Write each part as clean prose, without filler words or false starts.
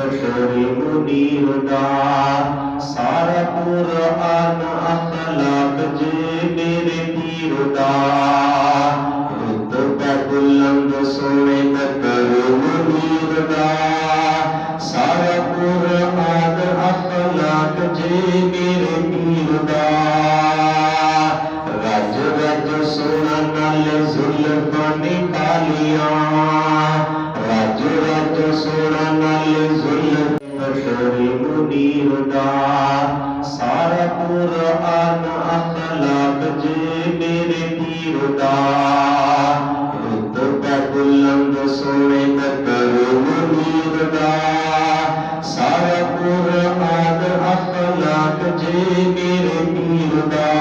بشر منیر دا سارا قرآن اخلاق جے میرے پیر دا رتبہ بلند سونے بشر منیر دا سارا قرآن اخلاق جے میرے پیر دا رج رج سونا نال زلفاں نکالیاں رج رج سونا نال زلفاں بشر منیر دا سارا قرآن اخلاق جے میرے پیر دا رتبہ بلند سونے بشر منیر دا سارا قرآن اخلاق جے میرے پیر دا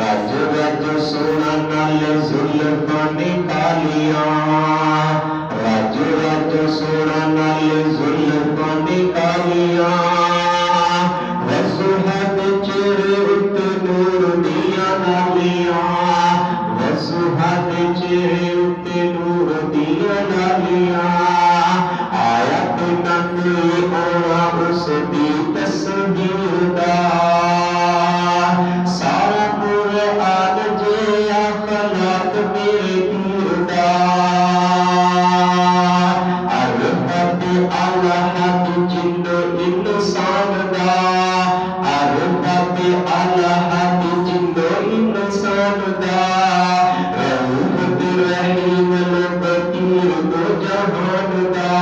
رج رج سونا نال زلفاں نکالیاں رج رج سونا نال زلفاں نکالیاں وسوہد چہرے اُتے نور دیاں نالیاں وسوہد چہرے اُتے نور دیاں نالیاں آیا تو نبی اوڑا اس دی تصویر دا سارا قرآن جے اخلاق میرے پیر دا عرفت اللہ جنو انسان دا عرفت اللہ جنو انسان دا رؤوف رحیم لطیف دو جہان دا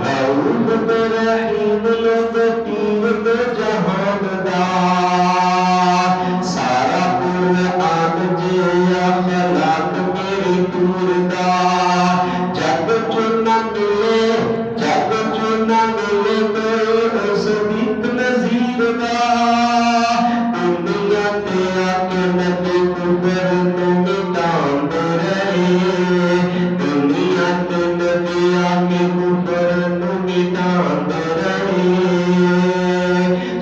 رؤوف رحیم لطیف دو جہان دا سارا قرآن جے اخلاق میرے پیر دا جب چنا ملے کوئی اس بیت نظیر دا دنیا تے آکے نبی کفر نو مٹاندے رہے دنیا تے نبی آکے کفر نو مٹاندے رہے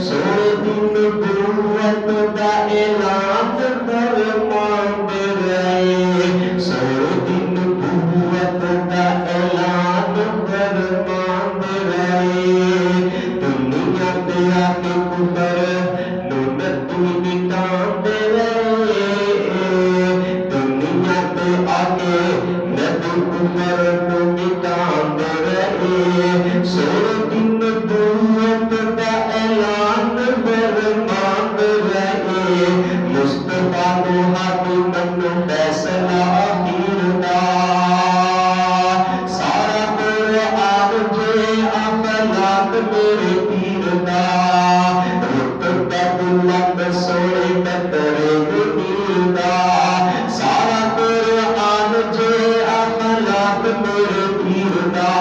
سونے دن نبوت دا اعلان فرماندے رہے سونے دن نبوت دا اعلان فرماندے رہے دنیا تے آکے کفر نو نبی مٹاندے رہے دنیا تے آکے نبی کفر نو مٹاندے رہے سونے دن نبوت دا اعلان فرماندے رہے مصطفیٰ نو حاکم نو فیصلہ آخر دا سارا قرآن جے اخلاق میرے پیر دا رتبہ بلند سونے بشر منیر دا سارا قرآن جے اخلاق میرے پیر دا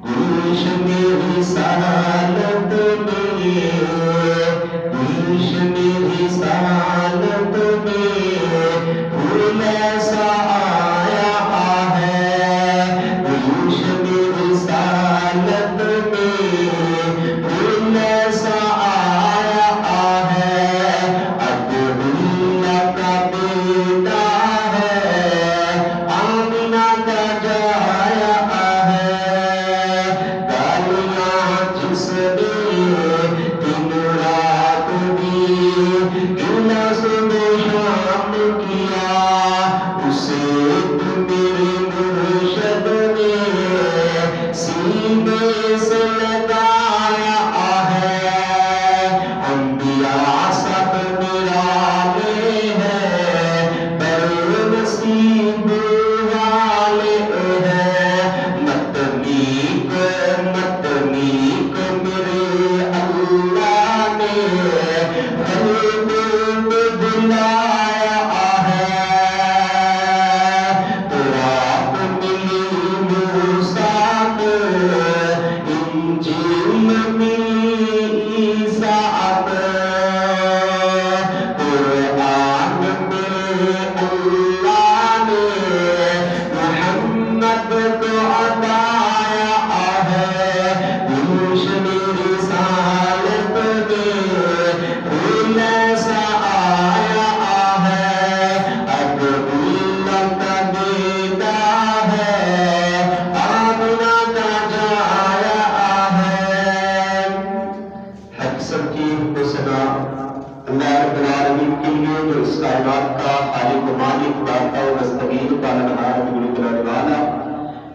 گلشن رسالت میں گلشن رسالت میں پھول ایسا آیا ہے گلشن رسالت میں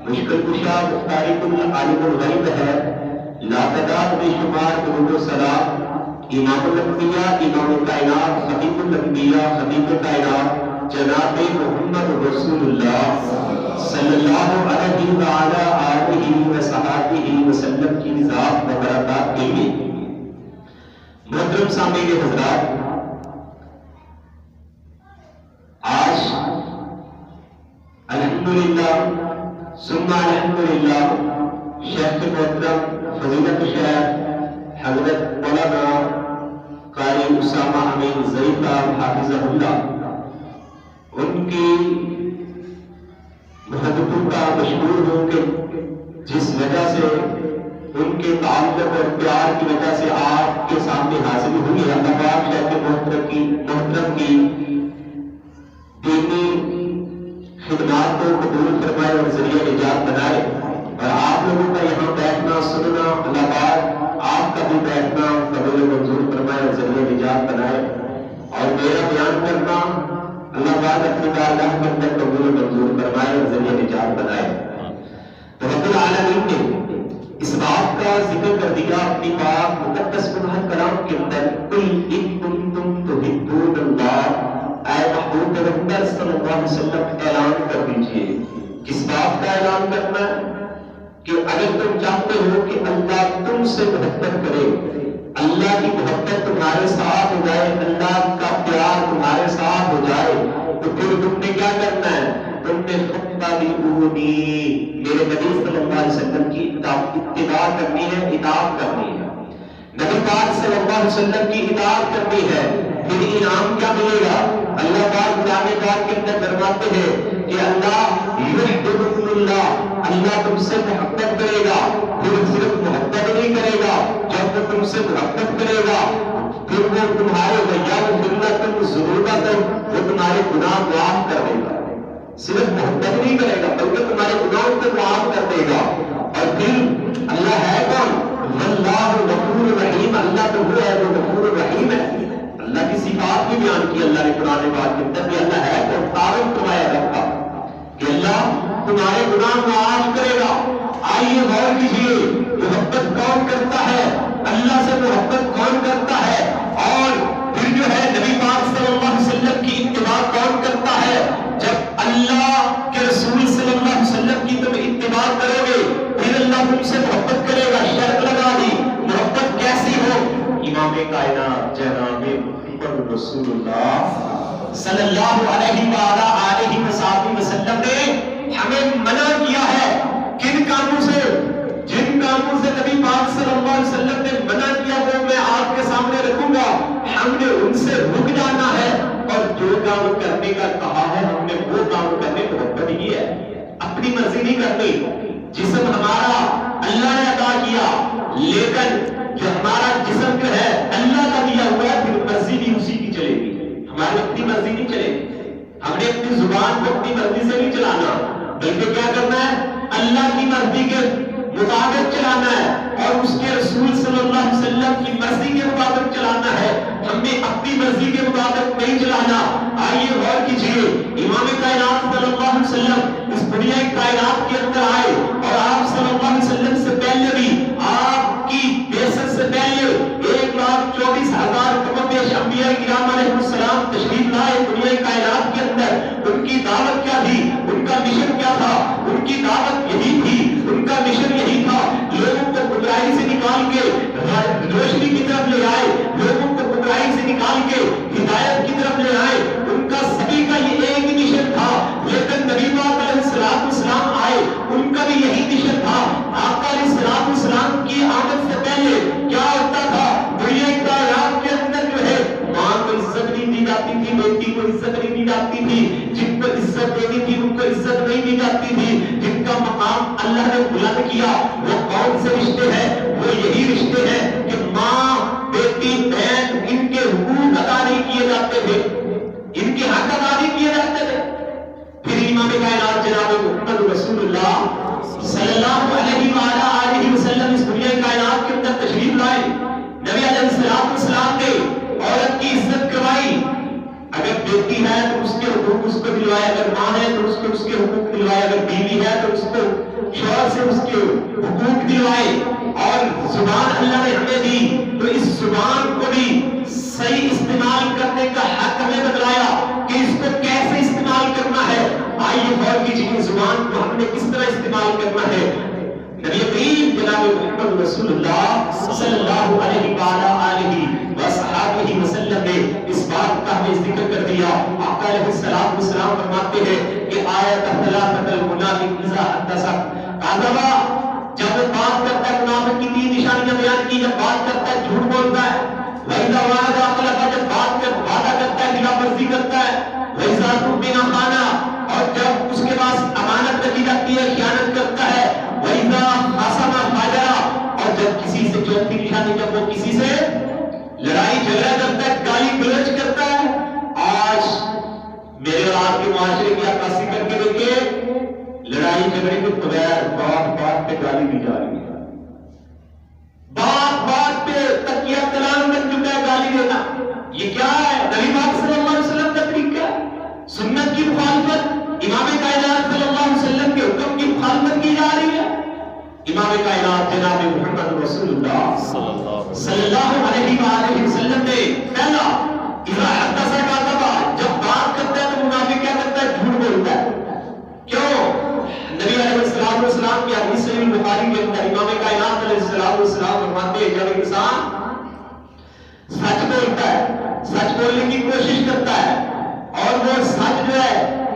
مشکل کشا مختارق العالم الغیب ہے، لا تعداد بے شمار درود و سلام امام الانبیاء امام کائنات خطیب الانبیاء خطیب کائنات جناب محمد رسول اللہ صلی اللہ علیہ وعلی آلہ وصحبہ وسلم کی ذات و برکات کے لیے۔ محترم سامعین حضرات، آج الحمدللہ ثم الحمدللہ شیخ محترم فضیلت شیخ حضرت مولانا قاری اسامہ امین ظریف صاحب حافظہ اللہ، ان کی محبتوں کا مشہور ہوں کہ جس وجہ سے ان کے تعلق اور پیار کی وجہ سے آپ کے سامنے حاضر ہوئی ہے۔ اللہ پاک شیخ محترم کی دینی خدمات کو قبول فرمائے اور ذریعہ نجات بنائے، اور آپ لوگوں کا یہاں بیٹھنا سننا اللہ پاک آپ کا بھی بیٹھنا قبول منظور فرمائے اور ذریعہ نجات بنائے، اور میرا بیان کرنا اللہ پاک اپنی بارگاہ کے اندر قبول منظور فرمائے اور ذریعہ نجات بنائے۔ تو رب العالمین نے اس بات کا ذکر کر دیا اپنی پاک مقدس قرآن کلام کے اندر، قل ان کنتم تحبون اللہ، اے محبوب پیغمبر صلی اللہ علیہ وسلم اعلان کر دیجئے۔ کس بات کا اعلان کرنا ہے؟ کہ اگر تم چاہتے ہو کہ اللہ تم سے محبت کرے، اللہ کی محبت تمہارے ساتھ ہو جائے، اللہ کا پیار تمہارے ساتھ ہو جائے، تو پھر تم نے کیا کرنا ہے؟ تم نے فاتبعونی، میرے نبی صلی اللہ علیہ وسلم کی اتباع کرنی ہے، اطاعت کرنی ہے، نبی پاک صلی اللہ علیہ وسلم کی اطاعت کرنی ہے۔ پھر انعام کیا ملے گا؟ اللہ پاک قرآن پاک کے اندر فرماتے ہیں کہ اللہ یحببکم اللہ، اللہ تم سے محبت کرے گا۔ پھر صرف محبت نہیں کرے گا، جب وہ تم سے محبت کرے گا پھر وہ تمہارے ویغفر لکم ذنوبکم، وہ تمہارے گناہ معاف کر دے گا۔ صرف محبت نہیں کرے گا بلکہ تمہارے گناہوں کو معاف کر دے گا۔ اور پھر اللہ ہے کون؟ واللہ غفور رحیم، اللہ تو وہ ہے جو غفور رحیم ہے۔ اللہ کی صفات بھی بیان کی اللہ نے قرآن پاک کے اندر، کہ اللہ ہے تو تعارف تمہارا رب کا، کہ اللہ تمہارے گناہ معاف کرے گا۔ آئیے غور کیجیے، محبت کون کرتا ہے؟ اللہ سے محبت کون کرتا ہے؟ اور پھر جو ہے نبی پاک صلی اللہ علیہ وسلم کی اتباع کون کرتا ہے؟ جب اللہ کے رسول صلی اللہ علیہ وسلم کی تم اتباع کرو گے پھر اللہ تم سے محبت کرے گا۔ شرط لگا دی، محبت کیسی ہو؟ امام کائنات جناب محمد رسول اللہ صلی اللہ علیہ وآلہ وسلم نے ہمیں منع کیا ہے کن کاموں سے؟ جن کاموں سے نبی پاک صلی اللہ علیہ وسلم نے منع کیا وہ میں آپ کے سامنے رکھوں گا، ہم نے ان سے رک جانا ہے، اور جو کام کرنے کا کہا ہے ہم نے وہ کام کرنے کو محبت ہی ہے، اپنی مرضی نہیں کرنی۔ جسم ہمارا اللہ نے عطا کیا، لیکن جو ہمارا جسم جو ہے اللہ کا دیا ہوا ہے، پھر مرضی بھی اسی کی چلے گی، ہماری اپنی مرضی نہیں چلے گی۔ ہم نے اپنی زبان کو اپنی مرضی سے نہیں چلانا، بلکہ کیا کرنا ہے؟ اللہ کی مرضی کے مطابق چلانا ہے، اور اس کے رسول صلی اللہ علیہ وسلم کی مرضی کے مطابق چلانا ہے، ہم نے اپنی مرضی کے مطابق نہیں چلانا۔ آئیے غور کیجیے، امام کائنات صلی اللہ علیہ وسلم اس دنیا کائنات کے اندر آئے، اور آپ صلی اللہ علیہ وسلم سے پہلے بھی، آپ کی بعثت سے پہلے 1,24,000 کم و بیش انبیاء کرام علیہ السلام تشریف لائے دنیا کائنات کے اندر۔ ان کی دعوت کیا تھی؟ ان کا مشن کیا تھا؟ ان کی دعوت یہی تھی، ان کا مشن یہی تھا، لوگوں کو گمراہی سے نکال کے روشنی کی طرف لے آئے، لوگوں کو گمراہی سے نکال کے ہدایت کی طرف لے آئے۔ ان کا سبھی کا یہ ایک ہی مشن تھا، لیکن نبی پاک علیہ السلام آئے، ان کا بھی یہی مشن تھا۔ آقا علیہ السلام کی آمد سے پہلے کیا ہوتا تھا؟ دنیا کائنات کے اندر جو ہے ماں کو عزت نہیں دی جاتی تھی، بیٹی کو عزت نہیں دی جاتی تھی، جن کو عزت دینی تھی ان کو عزت نہیں دی جاتی تھی، جن کا مقام اللہ نے بلند کیا وہ کون سے رشتے ہیں؟ وہ یہی رشتے ہیں کہ ماں بیٹی بہن، ان کے حقوق ادا نہیں کیے جاتے تھے، ان کے حق ادا نہیں کیے جاتے تھے۔ پھر امام کائنات جناب محمد رسول اللہ صلی اللہ علیہ وآلہ وسلم اس دنیا کائنات کے اندر تشریف لائے، نبی علیہ السلام نے عورت کی عزت کروائی، اگر بیٹی ہے تو اس کے حقوق اس کو دلوائے، اگر ماں ہے تو اس کے حقوق دلوائے، اگر بیوی ہے تو اس کو حقوق دلوائے اور زبان اللہ نے ہمیں دی تو اس زبان کو بھی صحیح استعمال کرنے کا حق ہمیں بتلایا کہ اس کو کیسے استعمال کرنا ہے. آئیے غور کیجیے زبان کو ہم نے کس طرح استعمال کرنا ہے. نبی کریم جناب محمد رسول اللہ صلی اللہ علیہ وآلہ وصحبہ وسلم نے اس بات کا ہمیں ذکر کر دیا. آقا علیہ السلام فرماتے ہیں کہ آیت ثلاثۃ المنافق اذا حدث کذب. جب بات کرتا ہے منافق کی تین نشانیاں بیان کی. جب بات کرتا ہے جھوٹ بولتا ہے. وَإِذَا وَعَدَ أَخْلَفَ. جب بات کر وعدہ کرتا ہے خلاف ورزی کرتا ہے. وَإِذَا اؤْتُمِنَ خَانَ. اور جب اس کے پاس امانت رکھی جاتی ہے خیانت کرتا ہے. وَإِذَا خَاصَمَ فَجَرَ. اور جب کسی سے چوتھی نشانی جب وہ کسی سے لڑائی جھگڑا کرتا ہے گالی گلوچ کرتا ہے. آج میرے اور آپ کے معاشرے کی عکاسی کر کے دیکھیے لڑائی جھگڑے کے بغیر بات پہ گالی دی جا رہی ہے. بات پہ تکیہ کلام بن چکا ہے گالی دینا. یہ کیا ہے؟ نبی پاک صلی اللہ علیہ وسلم کا طریقہ ہے. سنت کی مخالفت امام کائنات صلی اللہ علیہ وسلم کے حکم کی مخالفت کی جا رہی ہے. امام کائنات جناب محمد رسول اللہ صلی اللہ علیہ وآلہ وسلم نے پہلا اذا حدث کذب. جب بات کرتا ہے تو منافق کیا کرتا ہے؟ جھوٹ بولتا ہے. کیوں؟ نبی علیہ السلام کی حدیث صحیح بخاری کے اندر امام کائنات علیہ السلام فرماتے ہیں جب انسان سچ بولتا ہے سچ بولنے کی کوشش کرتا ہے اور وہ سچ جو ہے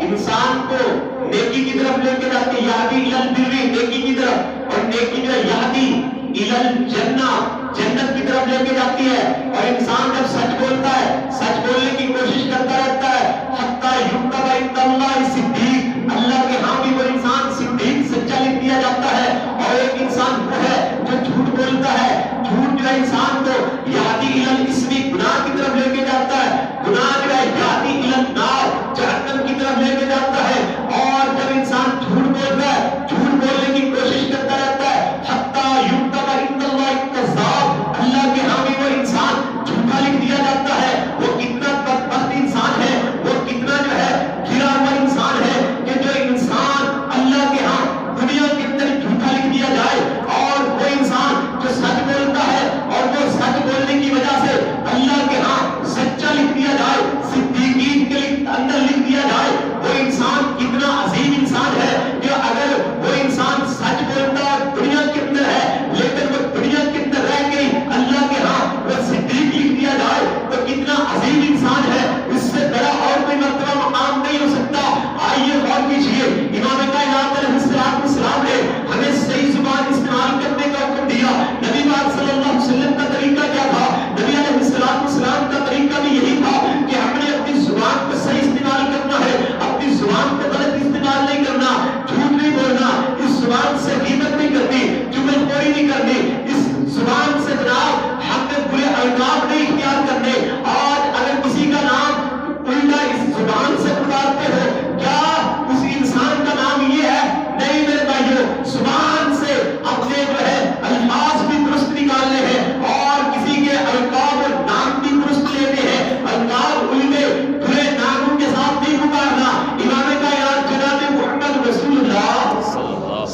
انسان کو نیکی کی طرف لے کے جاتی ہے. یہدی الی البر. نیکی کی طرف. اور نیکی جو ہے یہدی الی الجنہ. جنت کی طرف لے کے جاتی ہے. اور انسان جب سچ بولتا ہے سچ بولنے کی کوشش کرتا رہتا ہے حتی یکتب عند اللہ صدیق. اللہ کے ہاں بھی وہ انسان صدیق سچا لکھ دیا جاتا ہے. اور ایک انسان وہ ہے جو جھوٹ بولتا ہے. جھوٹ جو ہے انسان کو یہدی الی الاسم. گناہ کی طرف لے کے جاتا ہے. گناہ جو ہے یہدی الی النار. جہنم کی طرف لے کے جاتا ہے. اور جب انسان جھوٹ بولتا ہے جھوٹ بولنے کی کوشش کرتا رہتا ہے حتی یکتب عند اللہ کذاب. اللہ کے ہاں بھی وہ انسان جھوٹا لکھ دیا جاتا ہے. وہ کتنا بدبخت انسان ہے. وہ کتنا جو ہے گرا ہوا انسان ہے کہ جو انسان اللہ کے ہاں دنیا کے اندر جھوٹا لکھ دیا جائے. اور وہ انسان جو سچ بولتا ہے اور وہ سچ بولنے کی وجہ سے اللہ کے ہاں سچا لکھ دیا جائے صدیقین کے اندر لکھ دیا جائے. وہ انسان کتنا عظیم انسان ہے کہ اگر وہ انسان سچ بولتا ہے دنیا کے اندر ہے لیکن وہ دنیا کے اندر رہ کے اللہ کے ہاں وہ صدیق لکھ دیا جائے تو کتنا عظیم انسان ہے. اس سے بڑا اور کوئی مرتبہ مقام نہیں ہو سکتا. آئیے غور کیجیے امام کائنات علیہ السلام نے ہمیں صحیح زبان استعمال کرنے کا حکم دیا. نبی پاک صلی اللہ علیہ وسلم کا طریقہ کیا تھا؟ نبی علیہ السلام کا طریقہ بھی یہی تھا کہ ہم نے اپنی زبان کو صحیح استعمال کرنا ہے. اپنی زبان کو غلط استعمال نہیں کرنا. جھوٹ نہیں بولنا. اس زبان سے غیبت نہیں کرنی. چغلخوری نہیں کرنی. اس زبان سے جناب ہم نے برے القاب نہیں اختیار کرنے. آج اگر کسی کا نام الٹا اس زبان سے پکارتے ہو کیا اس انسان کا نام یہ ہے؟ نہیں میرے بھائیو. زبان سے اپنے جو ہے الفاظ بھی درست نکالنے ہیں اور کسی کے القاب اور نام بھی درست لینے ہیں. القاب الٹے برے ناموں کے ساتھ نہیں پکارنا. امام کائنات جناب محمد رسول اللہ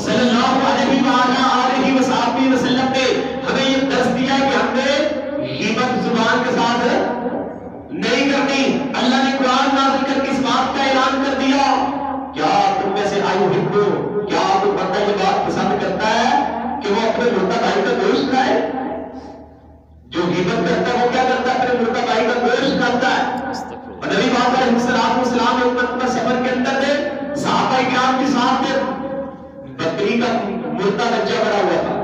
صلی اللہ علیہ وآلہ وسلم نے ہمیں یہ درس دیا کہ ہم نے غیبت زبان کے ساتھ نہیں کرنی. اللہ نے قرآن نازل کر کے اس بات کا اعلان کر دیا. کیا تم میں سے ایھبو. کیا کوئی بندہ یہ بات پسند کرتا ہے کہ وہ اپنے مردہ بھائی کا گوشت کھائے؟ جو غیبت کرتا ہے وہ کیا کرتا ہے؟ اپنے مردہ بھائی کا گوشت کھاتا ہے. اور نبی پاک علیہ السلام ایک مرتبہ سفر کے اندر تھے. صحابہ کرام کے ساتھ بکری کا مردہ بچہ بڑا ہوا تھا.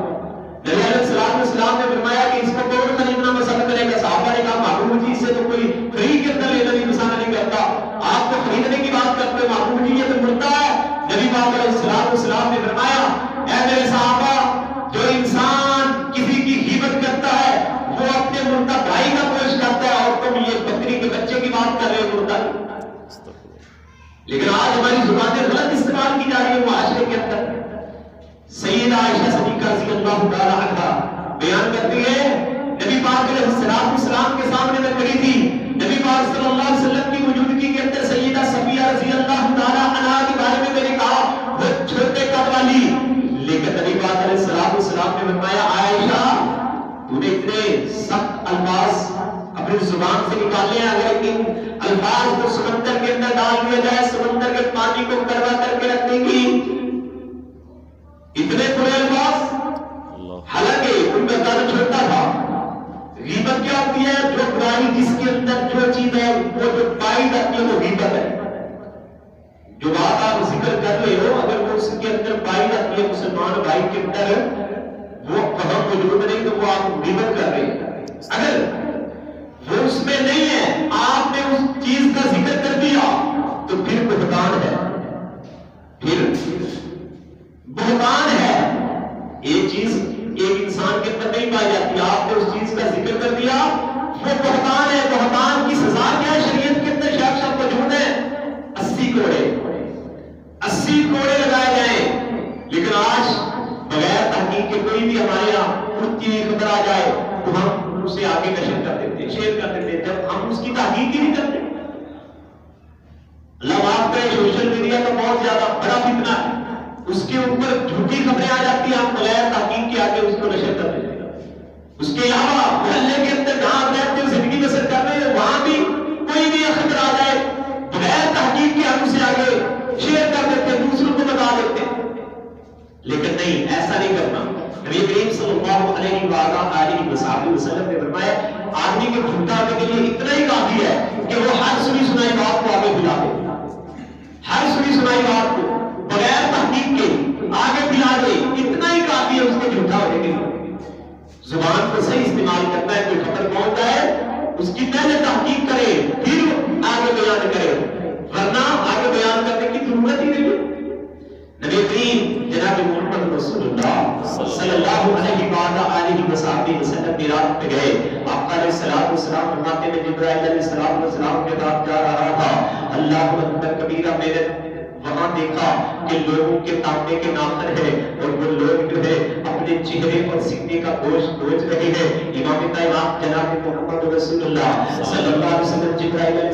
نبی علیہ السلام نے فرمایا کہ اس کو کون خریدنا پسند کرے گا؟ صحابہ نے کہا محبوب جی سے تو کوئی فری کے اندر لینا بھی پسند نہیں کرتا. آپ تو خریدنے کی بات کرتے ہیں محبوب جی یہ تو مردہ ہے. نبی پاک علیہ السلام نے فرمایا اے میرے صحابہ جو انسان کسی کی غیبت کرتا ہے وہ اپنے مردہ بھائی کا گوشت کھاتا ہے اور تم یہ بکری کے بچے کی بات کر رہے ہو مردہ. لیکن آج ہماری زبانیں غلط استعمال کی جا رہی ہے معاشرے کے اندر. سیدہ عائشہ صدیقہ رضی اللہ تعالی عنہا بیان کرتی ہے نبی پاک علیہ السلام کے سامنے میں کھڑی تھی. نبی پاک صلی اللہ علیہ وسلم کی موجودگی کے اندر سیدہ صفیہ رضی اللہ تعالی عنہا کے بارے میں میں نے کہا وہ چھوٹے قد والی. لیکن نبی پاک علیہ الفاظ اپنی زبان سے نکالے ہیں، اگر ان الفاظ کو سمندر کے اندر ڈال دیا جائے، سمندر کے پانی کو کڑوا کر کے رکھنے کی اتنے برے الفاظ، حالانکہ ان کا درد چھوٹا تھا۔ غیبت کیا ہوتی ہے؟ جو برائی جس کے اندر جو چیز ہے وہ جو پائی جاتی ہے وہ غیبت ہے۔ جو بات آپ ذکر کر رہے ہو اگر وہ اس کے اندر پائی جاتی ہے مسلمان بھائی کے اندر وہ وہاں موجود نہیں تو وہ آپ غیبت کر رہے ہیں۔ اگر وہ اس میں نہیں ہے، آپ نے اس چیز کا ذکر کر دیا تو پھر بہتان ہے، پھر بہتان ہے۔ ایک چیز ایک انسان کے اندر نہیں پائی جاتی، آپ نے اس چیز کا ذکر کر دیا وہ بہتان ہے۔ بہتان کی سزا کیا ہے؟ شریعت کے اندر شخص موجود ہے 80 کوڑے لگائے جائیں، لیکن آج بغیر تحقیق کے کوئی بھی ہمارے یہاں خود کی خبر آ جائے تو ہم اسے آگے نشر کر دیتے ہیں، شیئر کر دیتے ہیں، جب ہم اس کی تحقیق ہی نہیں کرتے۔ اللہ معاف کرے، سوشل میڈیا کا بہت زیادہ بڑا فتنہ ہے، اس کے اوپر جھوٹی خبریں آ جاتی ہیں، ہم بغیر تحقیق کے آگے اس کو نشر کر دیتے ہیں۔ اس کے علاوہ محلے کے اندر جہاں آپ رہتے ہیں زندگی بسر کر رہے ہیں وہاں بھی کوئی بھی خبر آ جائے بغیر تحقیق کے ہم اسے آگے شیئر کر دیتے ہیں، دوسروں کو بتا دیتے ہیں۔ لیکن نہیں، ایسا نہیں کرنا۔ نبی کریم صلی اللہ علیہ وآلہ وسلم نے فرمایا آدمی کے جھوٹا ہونے کے لیے اتنا ہی کافی ہے کہ وہ ہر سنی سنائی بات کو آگے پھیلا دے، ہر سنی سنائی بات کو بغیر تحقیق کے آگے پھیلا دے، اتنا ہی کافی ہے اس کے جھوٹا ہونے کے لیے۔ زبان کو صحیح استعمال کرنا ہے، کوئی خبر پہنچ جائے اس کی پہلے تحقیق کرے پھر آگے بیان کرے، ورنہ آگے بیان کرنے کی ضرورت ہی نہیں ہے۔ نبی کریم جناب محمد رسول اللہ صلی اللہ علیہ وآلہ وسلم میراج پہ گئے، آپ علیہ السلام فرماتے ہیں جبرائیل علیہ السلام کے بعد جا رہا تھا، اللہ اکبر کبیرہ، میرے وہاں دیکھا کہ لوگوں کے تانبے کے ناخن ہے اور وہ لوگ جو ہے اپنے چہرے اور سینے کا گوشت نوچ رہے ہیں۔ امام کائنات جناب محمد رسول اللہ صلی اللہ علیہ وسلم جبرائیل علیہ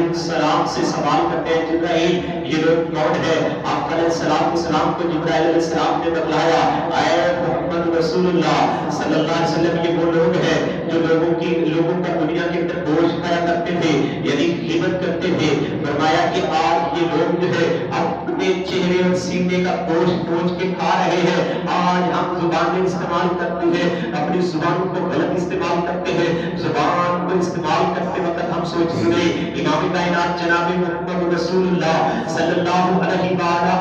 السلام سے سوال کرتے ہیں، جبرائیل یہ لوگ کون ہے؟ آپ علیہ السلام کو جبرائیل علیہ السلام نے بتلایا، اے محمد رسول اللہ صلی اللہ علیہ وسلم یہ وہ لوگ ہیں جو لوگوں کا دنیا کے اندر گوشت کھایا کرتے تھے، یعنی غیبت کرتے تھے۔ فرمایا کہ آج یہ لوگ جو ہے اپنے چہرے اور سینے کا گوشت نوچ کے کھا رہے ہیں۔ آج ہم زبانیں استعمال کرتے ہیں، اپنی زبان کو غلط استعمال کرتے ہیں، زبان کو استعمال کرتے وقت ہم سوچتے ہیں امام کائنات جناب محمد رسول اللہ صلی اللہ علیہ وآلہ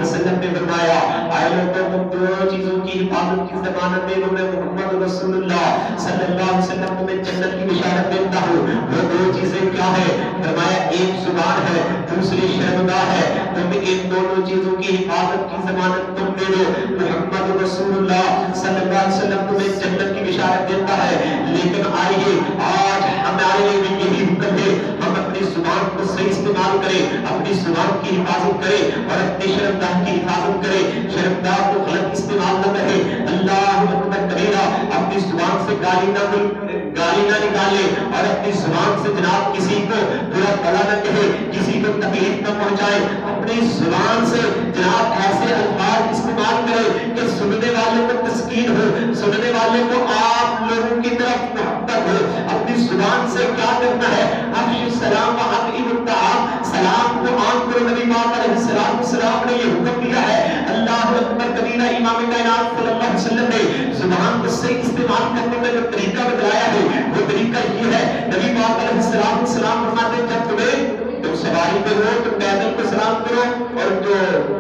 وسلم نے فرمایا اے لوگوں، دو چیزوں کی حفاظت کی ضمانت دے دو، میں محمد رسول اللہ صلی اللہ علیہ وسلم تمہیں جنت کی بشارت دیتا ہوں۔ وہ دو چیزیں کیا ہے؟ فرمایا ایک زبان ہے، دوسری شرمگاہ ہے، تم ان دونوں چیزوں کی حفاظت کی ضمانت تم دے دو، محمد رسول اللہ صلی اللہ علیہ وسلم تمہیں جنت کی بشارت دیتا ہے۔ لیکن آئیے آج ہمارے لیے بھی یہی حکم ہے، ہم اپنی زبان کو صحیح استعمال کریں، اپنی زبان کی حفاظت کریں اور اپنی شرمگاہ کی حفاظت کریں، شرمگاہ کو غلط استعمال نہ کریں۔ اللہ اکبر کبیرہ، اپنی زبان سے گالی نہ نکالے اور اپنی زبان سے جناب کسی کو برا بھلا نہ کہے، کسی کو تکلیف نہ پہنچائے، اپنی زبان سے جناب ایسے الفاظ استعمال کرے کہ سننے والے کو تسکین ہو، سننے والے کو آپ لوگوں کی طرف محبت ہو۔ اپنی زبان سے کیا کرنا ہے؟ افشوا السلام واطعموا الطعام، سلام کو عام کرو۔ نبی پاک علیہ السلام نے یہ حکم دیا ہے۔ اللہ اکبر کبیرہ، امام کائنات صلی اللہ علیہ وسلم نے زبان کو صحیح استعمال کرنے کا جو طریقہ بتلایا ہے وہ طریقہ یہ ہے۔ نبی پاک علیہ السلام فرماتے ہیں جب تم سواری پہ ہو تو پیدل کو سلام کرو، اور جو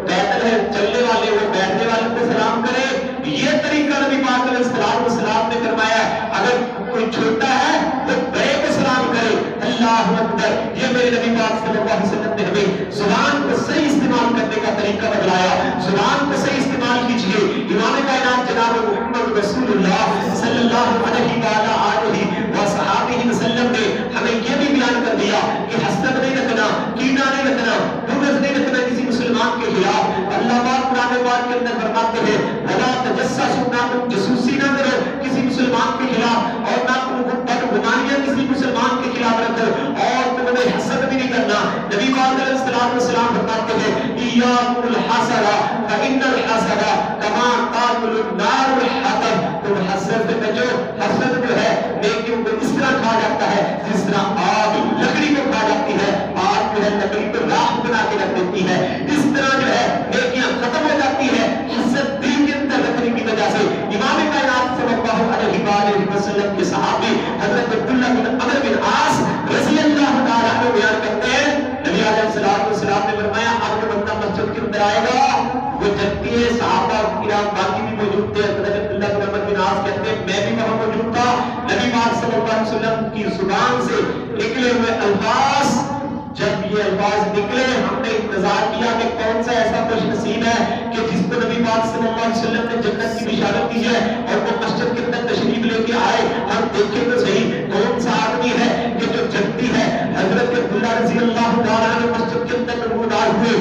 پیدل ہے چلنے والے وہ بیٹھنے والے کو سلام کرے۔ یہ طریقہ نبی پاک علیہ السلام نے فرمایا۔ اگر کوئی چھوٹا ہے تو بڑے کو سلام کرے۔ اللہ اکبر، یہ میرے نبی پاک صلی اللہ علیہ وسلم نے ہمیں زبان کو صحیح استعمال کرنے کا طریقہ بتلایا۔ زبان کو صحیح استعمال کیجیے۔ امام کائنات جناب محمد رسول اللہ صلی اللہ علیہ وآلہ وسلم نے ہمیں یہ بھی بیان کر دیا کہ حسد نہیں رکھنا، کینہ نہیں رکھنا، بغض نہیں رکھنا کسی مسلمان کے خلاف۔ اللہ پاک قرآن پاک کے اندر فرماتے ہیں وَلَا تَجَسَّسُوا، نہ تم جاسوسی نہ کرو کسی مسلمان کے خلاف، اور نہ تم بدگمانیاں کسی مسلمان کے خلاف رکھو، اور تم نے حسد بھی نہیں کرنا۔ نبی پاک علیہ السلام فرماتے ہیں إِيَّاكُمُ الْحَسَدَ فَإِنَّ الْحَسَدَ كَمَا تَأْكُلُ النَّارُ الْحَطَبَ، تم حسد سے بچو. حسد جو ہے نیکیوں کو اس طرح کھا جاتا ہے جس طرح آگ لکڑی کو کھا جاتی ہے. آگ جو ہے لکڑی کو راکھ بنا کے رکھ دیتی ہے. اس طرح جو ہے نیکیاں ختم ہو جاتی ہے حسد دل کے اندر رکھنے کی وجہ سے. امام کائنات صلی اللہ علیہ وسلم کے صحابی حضرت عبداللہ بن عمرو بن عاص رضی اللہ تعالیٰ عنہ بیان کرتے ہیں نبی علیہ السلام نے فرمایا اب جو بندہ مسجد کے اندر آئے گا وہ جب بھی صحابہ کرام باقی بھی موجود تھے. حضرت عبداللہ بن عمرو بن عاص کہتے ہیں میں بھی وہاں موجود تھا. نبی پاک صلی اللہ علیہ وسلم کی زبان سے نکلے ہوئے الفاظ جب یہ الفاظ نکلے ہم نے انتظار کیا کہ کون سا ایسا خوش نصیب ہے کہ جس کو نبی پاک صلی اللہ علیہ وسلم نے جنت کی بشارت دی ہے اور وہ مسجد کے اندر تشریف لے کے آئے. ہم دیکھیں تو صحیح کون سا آدمی ہے کہ جو جنتی ہے. حضرت عبداللہ رضی اللہ تعالیٰ عنہ مسجد کے اندر نمودار ہوئے.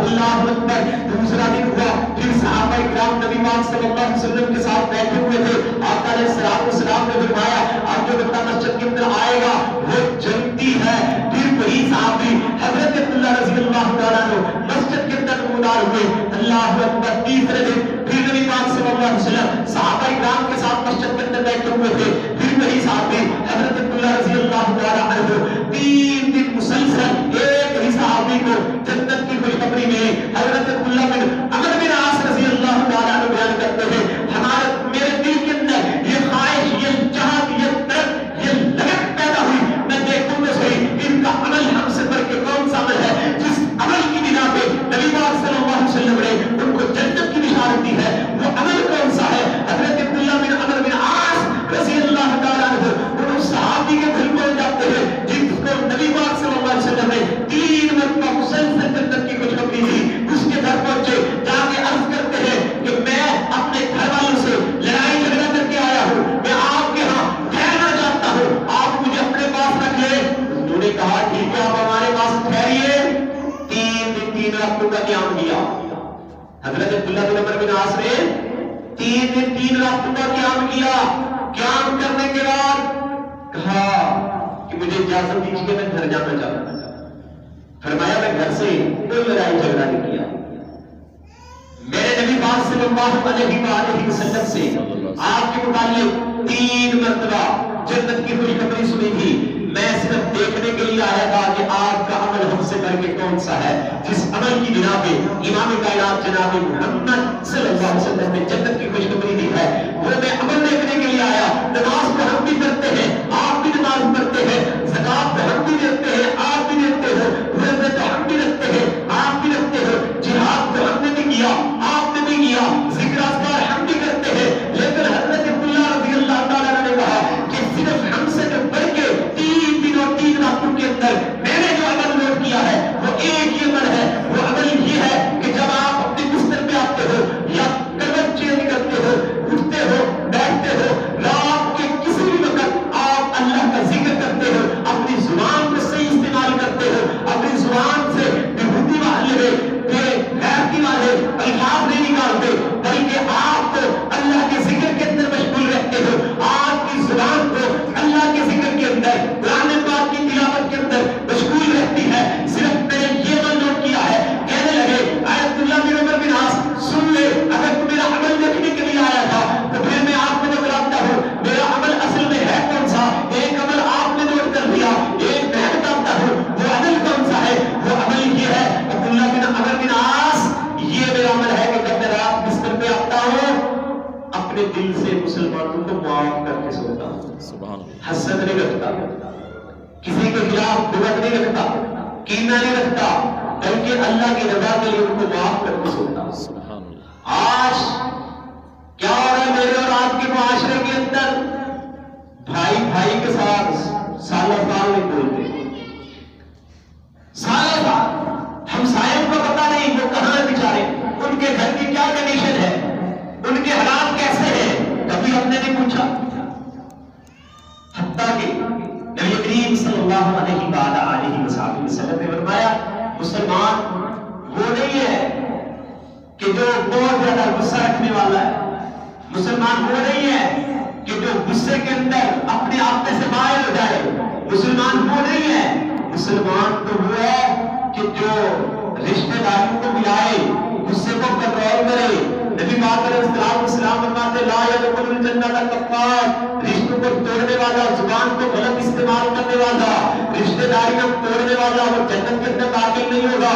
اللہ اکبر. دوسرا دن ہوا پھر صحابہ کرام نبی پاک صلی اللہ علیہ وسلم کے ساتھ بیٹھے ہوئے تھے. آقا علیہ السلام نے فرمایا اب جو بندہ مسجد کے اندر آئے گا وہ جنتی ہے. پھر وہی صحابی حضرت عبداللہ رضی اللہ تعالیٰ عنہ مسجد کے اندر نمودار ہوئے. اللہ اکبر. تیسرے دن پھر نبی پاک صلی اللہ علیہ وسلم صحابہ کرام کے ساتھ مسجد کے اندر بیٹھے ہوئے تھے. پھر وہی صحابی حضرت عبداللہ رضی اللہ تعالیٰ عنہ 3 دن مسلسل ایک ہی صحابی کو جنت کی خوشخبری میں حضرت عبداللہ بن عمرو بن عاص رضی اللہ تعالیٰ عنہ بیان کرتے ہیں ہمارے میرے دل کے اندر یہ خواہش یہ چاہت یہ طلب یہ لگن پیدا ہوئی میں دیکھوں گا صحیح ان کا عمل ہم سے بڑھ کے کون سا عمل ہے جس عمل کی بنا پہ نبی پاک صلی اللہ علیہ وسلم نے ان کو جنت کی بشارت دی ہے. وہ عمل کون سا ہے؟ حضرت عبداللہ بن عمرو بن عاص رضی اللہ تعالیٰ عنہ ان صحابی کے دل کو جاتے ہیں جس کو نبی پاک صلی اللہ علیہ وسلم نے 3 مرتبہ مسلسل جنت کی خوشخبری دی. اس کے گھر پہنچے جا کے عرض کرتے ہیں کہ میں اپنے گھر والوں سے لڑائی جھگڑا کر کے آیا ہوں میں آپ کے ہاں ٹھہرنا چاہتا ہوں آپ مجھے اپنے پاس رکھ لیں. انہوں نے کہا ٹھیک ہے آپ ہمارے پاس ٹھہریے. 3 دن 3 راتوں کا قیام کیا. حضرت عبداللہ بن عمرو بن عاص نے 3 دن 3 راتوں کا قیام کیا. قیام کرنے کے بعد کہا کہ مجھے اجازت دیجیے کہ میں گھر جانا چاہتا ہوں. فرمایا میں گھر سے کوئی لڑائی جھگڑا نہیں کیا. میرے نبی پاک صلی اللہ علیہ وسلم سے آپ کے متعلق 3 مرتبہ جنت کی خوشخبری سنی تھی. میں صرف دیکھنے کے لیے آیا تھا کہ آپ کا عمل ہم سے بڑھ کے کون سا ہے جس عمل کی بنا پہ امام کائنات جناب محمد صلی اللہ علیہ وسلم نے جنت کی خوشخبری دی ہے. وہ میں عمل دیکھنے کے لیے آیا. نماز کو ہم بھی پڑھتے ہیں آپ بھی نماز پڑھتے ہیں. زکات کو ہم بھی دیتے ہیں آپ بھی دیتے ہو. روزے کو ہم بھی رکھتے ہیں آپ بھی رکھتے ہو. جہاد کو ہم نے بھی کیا آپ نے بھی کیا. ذکر اذکار ہم بھی کرتے ہیں. لیکن حضرت عبداللہ رضی اللہ تعالیٰ عنہ نے کہا کہ صرف ہم سے جو بڑھ کے 3 دن اور 3 راتوں کے اندر میں نے جو عمل نوٹ کیا ہے وہ ایک ہی عمل ہے. وہ عمل یہ ہے کہ جب آپ اپنے بستر پہ آتے ہو یا کروٹ چینج کرتے ہو اٹھتے ہو بیٹھتے ہو رات کے کسی بھی وقت آپ اللہ کا ذکر کرتے ہو اپنی زبان کو صحیح استعمال کرتے ہو. اپنی زبان سے بےہودی والے بے غیرتی والے الفاظ نہیں نکالتے بلکہ آپ کو اللہ کے ذکر کے اندر مشغول رہتے ہو. آپ کی زبان کو اللہ کے ذکر کے اندر قرآن پاک کی تلاوت کے اندر مشغول رہتی ہے. صرف میں نے یہ عمل نوٹ کیا ہے. کہنے لگے اے عبداللہ بن عمرو بن عاص سن لے اگر تو میرا عمل دیکھنے کے لیے آیا تھا تو پھر میں آپ کو بتلاتا ہوں میرا عمل اصل میں ہے کون سا. ایک عمل آپ نے نوٹ کر لیا ایک میں بتاتا ہوں وہ عمل کون سا ہے. وہ عمل یہ ہے عبداللہ بن عمرو بن عاص یہ میرا عمل ہے کہ جب میں رات بستر پہ آتا ہوں اپنے دل سے مسلمانوں کو معاف کر کے سوتا ہوں. حسد نہیں رکھتا کسی کے خلاف بغض نہیں رکھتا کینہ نہیں رکھتا بلکہ اللہ کی رضا کے لیے ان کو معاف کر کے سوتا ہوں. آج کیا ہو رہا ہے میرے اور آپ کے معاشرے کے اندر بھائی بھائی کے ساتھ سالہ سال نہیں بولتے. سالہ سال ہمسایوں کو پتا نہیں وہ کہاں ہے بیچارے ان کے گھر کی کیا کنڈیشن ہے ان کے حالات کیسے ہیں کبھی ہم نے نہیں پوچھا. حتیٰ کہ نبی کریم صلی اللہ علیہ وسلم نے فرمایا مسلمان وہ نہیں ہے کہ جو بہت زیادہ غصہ رکھنے والا ہے. مسلمان وہ نہیں ہے کہ جو غصے کے اندر اپنے آپ سے باہر ہو جائے. مسلمان وہ نہیں ہے. مسلمان تو وہ ہے کہ جو رشتہ داروں کو ملائے غصے کو کنٹرول کرے. نبی پاک علیہ السلام فرماتے لا يدخل الجنۃ کے اندر داخل نہیں ہوگا.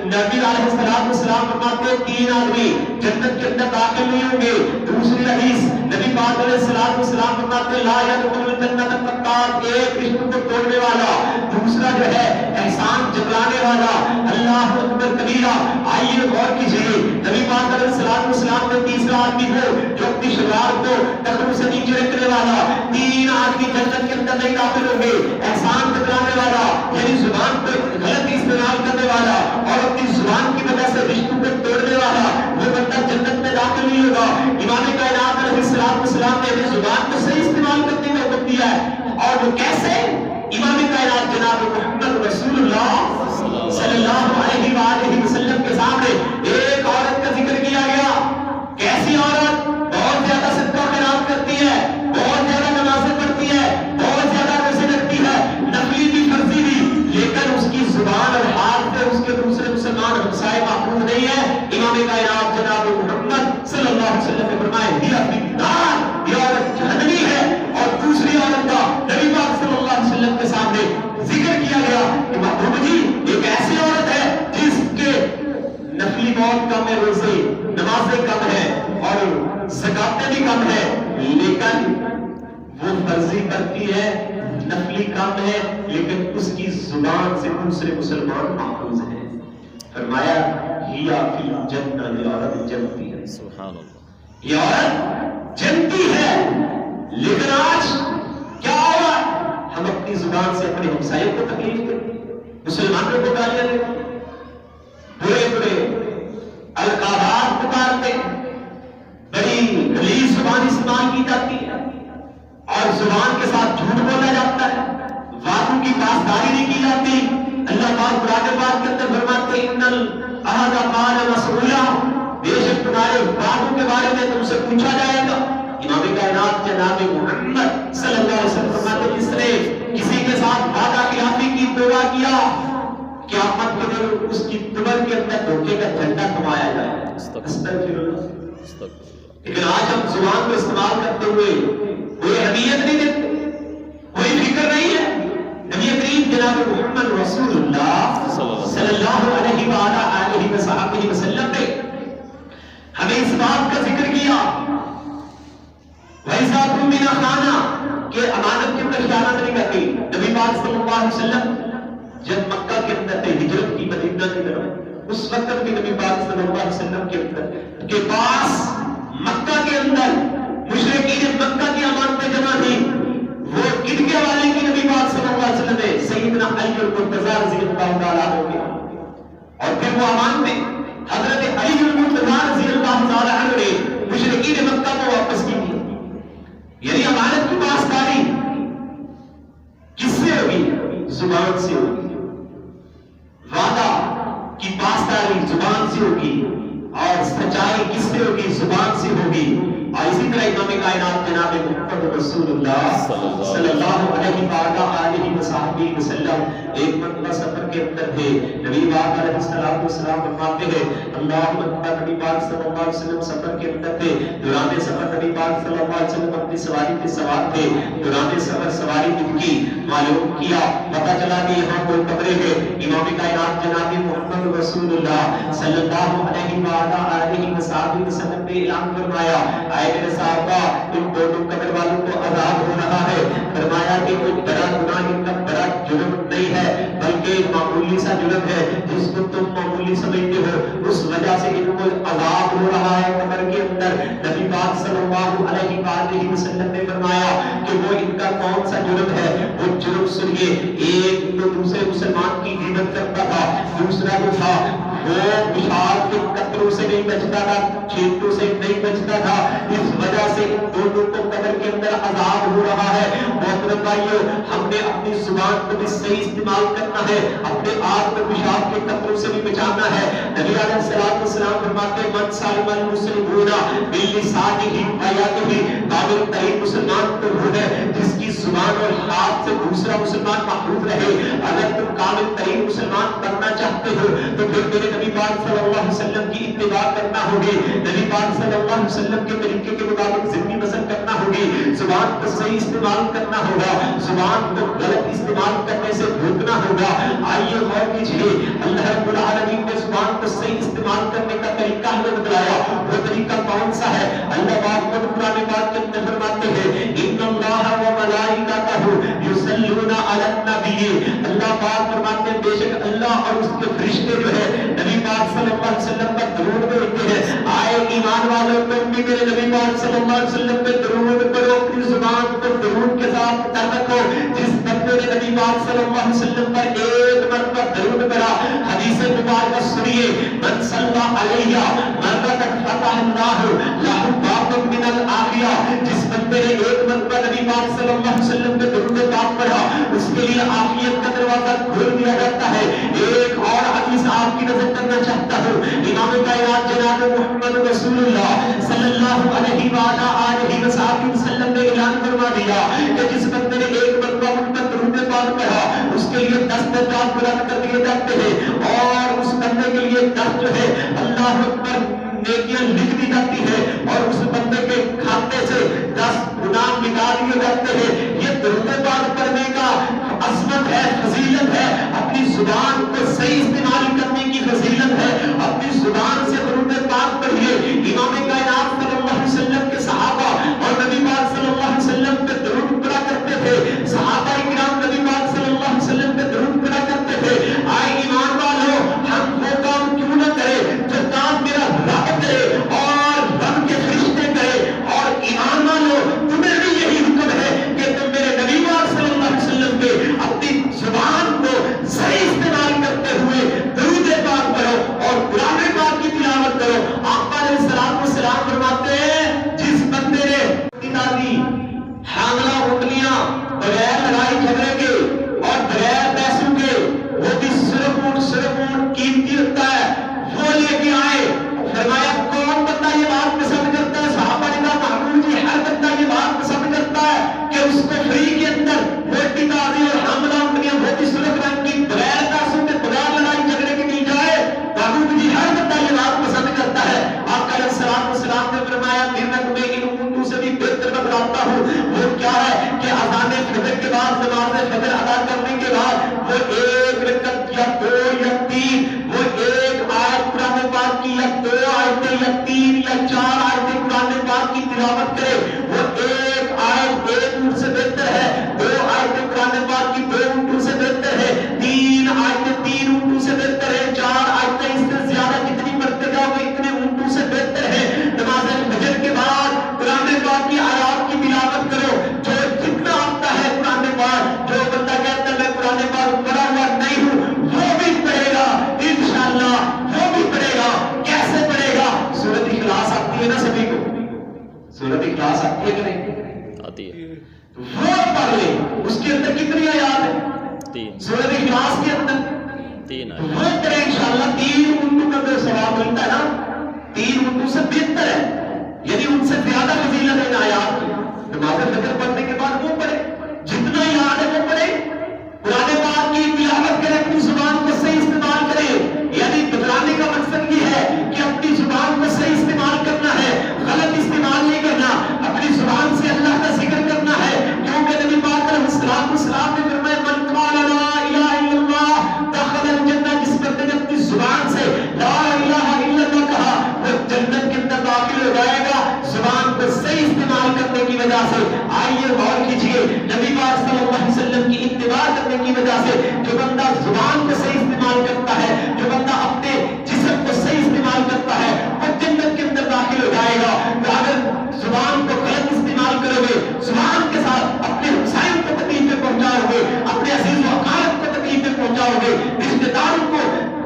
نبی علیہ السلام فرماتے ہیں 3 آدمی جنت کے اندر داخل نہیں ہوں گے. دوسری حدیث نبی پاک علیہ السلام فرماتے ہیں لا يدخل الجنت القطاع، ایک رشتوں کو توڑنے والا، دوسرا جو ہے احسان جتلانے والا. اللہ اکبر کبیرہ. آئیے غور کیجیے، نبی پاک علیہ السلام نے تیسرا آدمی ہو جو اپنی شلوار کو ٹخنوں سے نیچے رکھنے والا. 3 آدمی جنت کے اندر نہیں داخل ہوں گے. احسان جتلانے والا یعنی زبان پہ غلط استعمال کرنے والا اور اپنی زبان کی وجہ سے رشتوں کو توڑنے والا، وہ بندہ جنت میں داخل نہیں ہوگا. امام کائنات علیہ السلام نے اپنی زبان کو صحیح استعمال کرنے کا حکم دیا ہے. اور وہ کیسے؟ امام کائنات جناب محمد رسول اللہ صلی اللہ علیہ وآلہ وسلم کے سامنے ایک عورت کا ذکر کیا گیا. کیسی عورت؟ بہت زیادہ صدقہ خیرات کرتی ہے، بہت زیادہ نمازیں پڑھتی ہے، بہت زیادہ روزے رکھتی ہے، نفلی بھی فرضی بھی، لیکن اس کی زبان اور ہاتھ سے اس کے دوسرے مسلمان ہمسائے محفوظ نہیں ہے. امام کائنات جناب محمد صلی اللہ علیہ وسلم نے فرمایا یہ عورت جہنمی ہے. اور دوسری عورت کا نبی پاک صلی اللہ علیہ وسلم کے سامنے ذکر کیا گیا کہ محبوب جی ایک ایسی عورت ہے جس کے نفلی بہت کم ہے، روزے نمازیں کم ہے اور زکاتیں بھی کم ہے، لیکن وہ فرضی کرتی ہے، نفلی کم ہے، لیکن اس کی زبان سے دوسرے مسلمان محفوظ ہیں. فرمایا ہیا فی الجنہ، یہ عورت جنتی ہے. سبحان اللہ، یہ عورت جنتی ہے. لیکن آج کیا ہوا؟ ہم اپنی زبان سے اپنے ہمسائے کو تکلیف دیتے، مسلمانوں کو گالیاں دیتے، برے برے القابات پکارتے، بڑی غلیظ زبان استعمال کی جاتی ہے اور زبان کے ساتھ جھوٹ بولا جاتا ہے، وعدوں کی پاسداری نہیں کی جاتی. اللہ پاک قرآن پاک کے اندر فرماتے ہیں ان العہد کان مسئولا، بے شک تمہارے وعدوں کے بارے میں تم سے پوچھا جائے گا. امام کائنات جناب محمد صلی اللہ علیہ وسلم فرماتے ہیں جس نے کسی کے ساتھ وعدہ خلافی کی توبہ کیا، قیامت کے دن اس کی قبر کے اندر دھوکے کا جھنڈا کمایا جائے. استغفر اللہ. لیکن آج ہم زبان کو استعمال کرتے ہوئے کوئی اہمیت نہیں دیتے، کوئی فکر نہیں ہے. نبی کریم جناب محمد رسول اللہ صلی اللہ علیہ وآلہ وسلم نے ہمیں اس بات کا ذکر کیا ویسا تم بنا خانہ کہ امانت کے اندر خیانت نہیں کرتی. نبی پاک صلی اللہ علیہ وسلم جب مکہ کے اندر تھے، ہجرت کی مدینہ کی طرف، اس وقت بھی نبی پاک صلی اللہ علیہ وسلم کے پاس مکہ کے اندر مشرکین مکہ کی امانتیں جمع تھی. وہ کتنے والے کی نبی پاک صلی اللہ علیہ وسلم نے سیدنا علی المرتضی رضی اللہ تعالیٰ عنہ اور پھر وہ امانتیں حضرت علی المرتضی رضی اللہ تعالیٰ عنہ نے مشرکین مکہ کو واپس کی. یعنی امانت کی پاسداری کس سے ہوگی؟ زبان سے ہوگی. وعدہ کی پاسداری زبان سے ہوگی اور سچائی کس سے ہوگی؟ زبان سے ہوگی. اور اسی طرح امام کائنات جناب محمد رسول اللہ صلی اللہ علیہ وآلہ وسلم ایک مرتبہ سفر کے اندر تھے. نبی پاک علیہ السلام فرماتے ہیں اللہ اکبر. نبی پاک صلی اللہ علیہ وسلم سفر کے اندر تھے. دوران سفر نبی پاک صلی اللہ علیہ وسلم اپنی سواری پہ سوار تھے. دوران سفر سواری کی معلوم کیا، پتہ چلا کہ یہاں کوئی قبریں ہیں. امام کائنات جناب محمد رسول اللہ صلی اللہ علیہ وآلہ وسلم نے اعلان فرمایا اے میرے صحابہ ان دونوں قبر والوں کو عذاب ہو رہا ہے. فرمایا کہ کوئی بڑا گناہ ان کا بڑا جرم نہیں ہے بلکہ معمولی سا جرم ہے جس کو تم معمولی سمجھتے ہو، اس وجہ سے ان کو عذاب ہو رہا ہے قبر کے اندر. نبی پاک صلی اللہ علیہ وآلہ وسلم نے فرمایا کہ وہ ان کا کون سا جرم ہے. وہ جرم سنیے، ایک تو دوسرے مسلمان کی غیبت کرتا تھا، دوسرا جو تھا وہ پیشاب کے قطروں سے نہیں بچتا تھا، چھینٹوں سے نہیں بچتا تھا. اس وجہ سے ان دونوں کو قبر کے اندر عذاب ہو رہا ہے. محترم بھائیو، ہم نے اپنی زبان کو بھی صحیح استعمال کرنا ہے، اپنے آپ کو پیشاب کے قطروں سے بھی بچانا ہے. نبی علیہ السلام فرماتے ہیں من سالم المسلمون بلسانہ ویدہ، قابل ترین مسلمان تو وہ ہے جس کی زبان اور ہاتھ سے دوسرا مسلمان محفوظ رہے. اگر تم کامل ترین مسلمان بننا چاہتے ہو تو پھر میرے نبی پاک صلی اللہ علیہ وسلم کی اتباع کرنا ہوگی، نبی پاک صلی اللہ علیہ وسلم کے طریقے کے مطابق زندگی بسر کرنا ہوگی، زبان کو صحیح استعمال کرنا ہوگا، زبان کو غلط استعمال کرنے سے روکنا ہوگا۔ آئیے غور کیجیے، اللہ رب العالمین نے زبان کو صحیح استعمال کرنے کا طریقہ ہمیں بتلایا، وہ طریقہ کون سا ہے؟ اللہ پاک خود قرآن پاک کے اندر فرماتے ہیں ان اللہ و ملائکتہ یصلون علی النبی، اللہ پاک فرماتے ہیں بے شک اللہ اور اس کے فرشتے جو ہے نبی پاک صلی اللہ علیہ وسلم پر درود بھیجتے ہیں۔ آئے ایمان والوں، تم بھی میرے نبی پاک صلی اللہ علیہ وسلم پہ درود پڑھو، اپنی زبان کو درود کے ساتھ ڈر رکھو۔ جس بندے نے نبی پاک صلی اللہ علیہ وسلم پر ایک مرتبہ درود پڑھا، حدیث مبارکہ سنیے، من صلی علیہ مرۃ فتح اللہ لہ باب من العافیہ، جس بندے نے ایک مرتبہ نبی پاک صلی اللہ علیہ وسلم پہ درود پاک پڑھا اس کے لیے عافیت کا دروازہ کھول دیا جاتا ہے۔ ایک اور حدیث آپ کی نظر کرنا چاہتا ہوں، امام کائنات جناب محمد رسول اللہ صلی اللہ علیہ وآلہ وسلم نے اعلان فرما دیا کہ جس بندے نے ایک مرتبہ ان پر درود پاک پڑھا اس کے لیے 10 درجات بلند کر دیے جاتے ہیں، اور اس بندے کے لیے 10 جو ہے اللہ اکبر نیکیاں لکھ دی جاتی ہے، اور اس بندے کے کھاتے سے 10 گناہ مٹا دیے جاتے ہیں۔ یہ درود پاک پڑھنے کا عظمت ہے، فضیلت ہے، اپنی زبان کو صحیح استعمال کرنے کی فضیلت ہے، اپنی زبان سے درود پاک پڑھیے۔ امام کائنات صلی اللہ علیہ وسلم کے صحابہ اور نبی پاک صلی اللہ علیہ وسلم پہ درود پڑھا کرتے تھے، صحابہ کرام نبی پاک صلی اللہ علیہ وسلم پہ درود پڑھا کرتے تھے۔ آئے ایمان والوں، ہم وہ کام کیوں نہ کرے جو کام میرا رب کرے اور رب کے فرشتے کرے، اور ایمان والوں تمہیں بھی یہی حکم ہے کہ تم میرے نبی پاک صلی اللہ علیہ وسلم پہ اپنی زبان کو صحیح استعمال کرتے ہوئے درود پاک پڑھو اور قرآن پاک کی تلاوت کرو۔ آقا علیہ السلام والسلام فرماتے ہیں جس بندے نے حاملہ اونٹنیاں بغیر لڑائی جھگڑے کے اور بغیر پیسوں کے، وہ بھی صرف اونٹ قیمتی ہوتا ہے، وہ لے کے آئے، فرمایا کون بندہ یہ بات پسند کرتا ہے؟ صحابہ نے کہا محمود جی ہر بندہ یہ بات پسند کرتا ہے کہ اس کو فری کے اندر موٹی تازی اور حاملہ اونٹنیاں بہت سرخ رنگ کی بغیر پیسوں کے بغیر لڑائی جھگڑے کے مل جائے، محمود جی ہر بندہ یہ بات پسند کرتا ہے۔ آقا علیہ السلام نے فرمایا پھر میں تمہیں ان اونٹوں سے بھی بہتر بتلاتا ہوں، وہ کیا ہے کہ اذان فجر کے بعد نماز فجر ادا کرنے کے بعد وہ ایک رکعت یا 2 یا 3، وہ ایک آیت قرآن پاک کی یا 2 آیتیں یا 3 یا 4 آیتیں قرآن پاک کی تلاوت کرے، وہ ایک آیت 1 اونٹ سے بہتر ہے، 2 آیتیں قرآن پاک کی 2 اونٹوں سے بہتر ہے، 3 آیتیں 3 اونٹوں سے بہتر ہے، 4 آیتیں اس سے زیادہ جتنی پڑھتے جاؤ گے اتنے اونٹوں سے بہتر ہے۔ نماز فجر کے بعد قرآن پاک کی آیات کی تلاوت کرو، جو جتنا آتا ہے قرآن پاک، جو بندہ کہتا ہے میں قرآن پاک پڑھا ہوا نہیں ہوں وہ بھی پڑھے گا انشاءاللہ، وہ بھی پڑھے گا۔ کیسے پڑھے گا؟ سورۃ اخلاص آتی ہے نا سبھی کو، سورۃ اخلاص آتی ہے کہ نہیں؟ آتی ہے، وہ پڑھ لے، اس کے اندر کتنی آیات ہیں؟ 3 سورۃ اخلاص کے اندر 3 وہ پڑھے انشاءاللہ، 3 اونٹوں کا جو ثواب ملتا ہے نا، 3 اونٹوں سے بہتر ہے، یعنی ان سے زیادہ فضیلت ہے آیات کی۔ نماز فجر پڑھنے کے بعد وہ پڑھے، جتنا یاد ہے وہ پڑھے، قرآن پاک کی تلاوت کرے، اپنی زبان کو صحیح استعمال کرے۔ یعنی بتلانے کا مقصد یہ ہے کہ اپنی زبان کو صحیح استعمال کرنا ہے، غلط استعمال نہیں کرنا، اپنی زبان سے اللہ کا ذکر کرنا ہے، کیونکہ نبی پاک علیہ السلام نے فرمایا من قال لا الہ الا اللہ دخل الجنہ، جس بندے نے اپنی زبان سے لا الہ الا اللہ کہا وہ جنت کے اندر داخل ہو جائے گا، زبان کو صحیح استعمال کرنے کی وجہ سے۔ آئیے غور کیجئے، نبی پاک صلی اللہ علیہ وسلم کی اتباع کرنے کی وجہ سے جو بندہ زبان کو صحیح استعمال کرتا ہے، جو بندہ اپنے جسم کو صحیح استعمال کرتا ہے، وہ جنت کے اندر داخل ہو جائے گا۔ اگر زبان کو غلط استعمال کرو گے، زبان کے ساتھ اپنے ہمسائیوں کو تکلیفیں پہنچاؤ گے، اپنے عزیز و اقارب کو تکلیفیں پہنچاؤ گے، رشتے داروں کو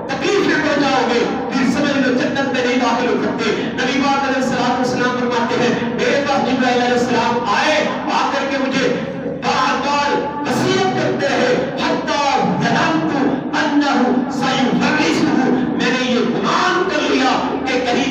تکلیفیں پہنچاؤ گے، پھر سمجھ لو جنت میں نہیں داخل ہو سکتے۔ نبی پاک علیہ السلام فرماتے ہیں میرے پاس جبرائیل علیہ السلام آئے، آ کر کے مجھے بار بار وصیت کرتے رہے حتیٰ ظننت انہ سیفرسہ، میں نے یہ گمان کر لیا کہ کہیں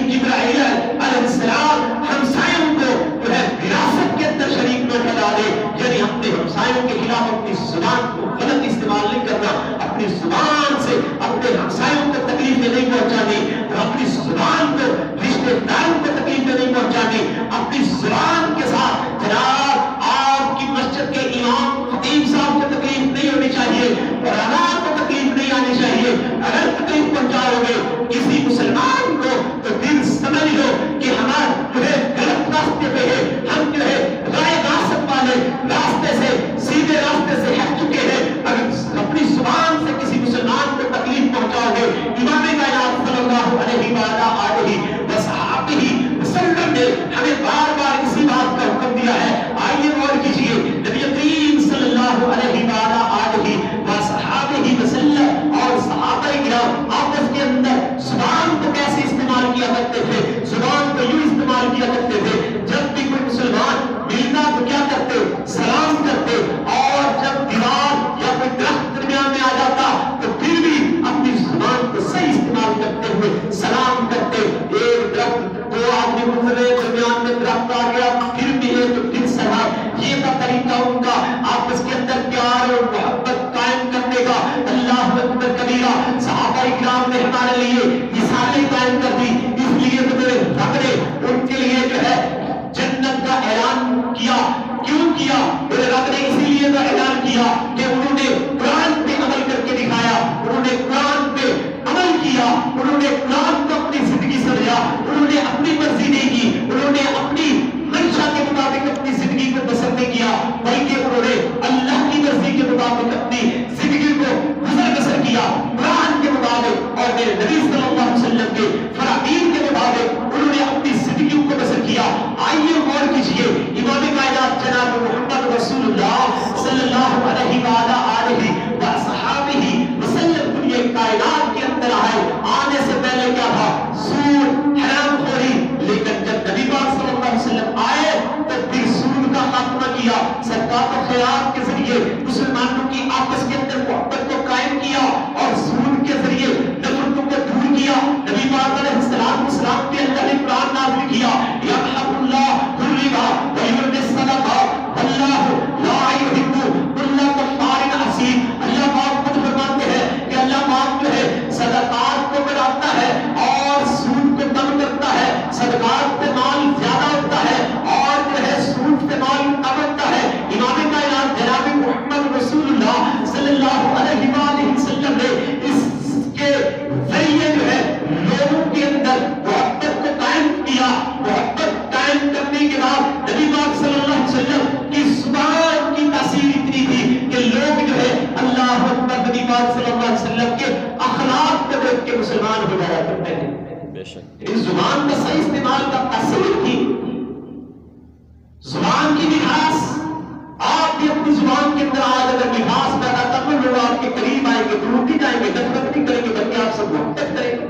سے محبت کریں گے.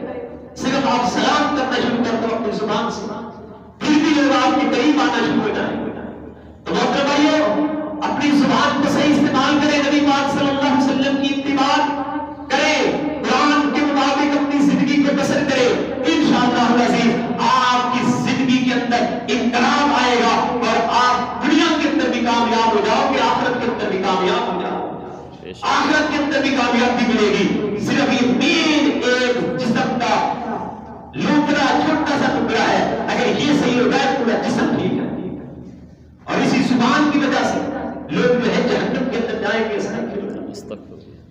صرف آپ سلام کرنا شروع کر دو اپنی زبان سے, پھر بھی لوگ آپ کے قریب آنا شروع ہو جائیں گے. تو محترم بھائیو, اپنی زبان کو صحیح استعمال کریں, نبی پاک صلی اللہ علیہ وسلم کی اتباع کریں, قرآن کے مطابق اپنی زندگی کو بسر کریں. انشاءاللہ العزیز آپ کی زندگی کے اندر انقلاب آئے گا اور آپ دنیا کے اندر بھی کامیاب ہو جاؤ گے, آخرت کے اندر بھی کامیاب ہو جاؤ گے. آخرت کے اندر بھی کامیابی ملے گی. صرف یہ مین ایک جسم کا لوکڑا, چھوٹا سا ٹکڑا ہے, اگر یہ صحیح ہو جائے پورا جسم ٹھیک ہے. اور اسی زبان کی وجہ سے لوگ جو ہے جہنم کے اندر جائیں گے.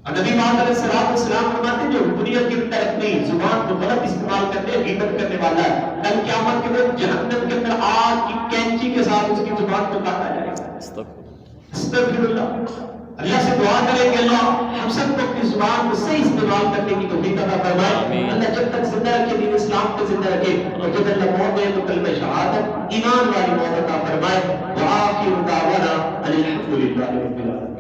اور نبی پاک علیہ السلام فرماتے ہیں جو دنیا کے اندر اپنی زبان کو غلط استعمال کرتے ہیں, غیبت کرنے والا ہے, کل قیامت کے دن جہنم کے اندر آگ کی کینچی کے ساتھ اس کی زبان کو کاٹا جائے گا. استغفر اللہ. اللہ سے دعا کریں کہ اللہ ہم سب کو اپنی زبان کو صحیح استعمال کرنے کی توفیق عطا فرمائے. اللہ جب تک زندہ رکھے دین اسلام کو زندہ رکھے, اور جب اللہ موت دے تو کلمہ شہادت ایمان والی موت عطا فرمائے. وآخر دعوانا الحمدللہ رب العالمین.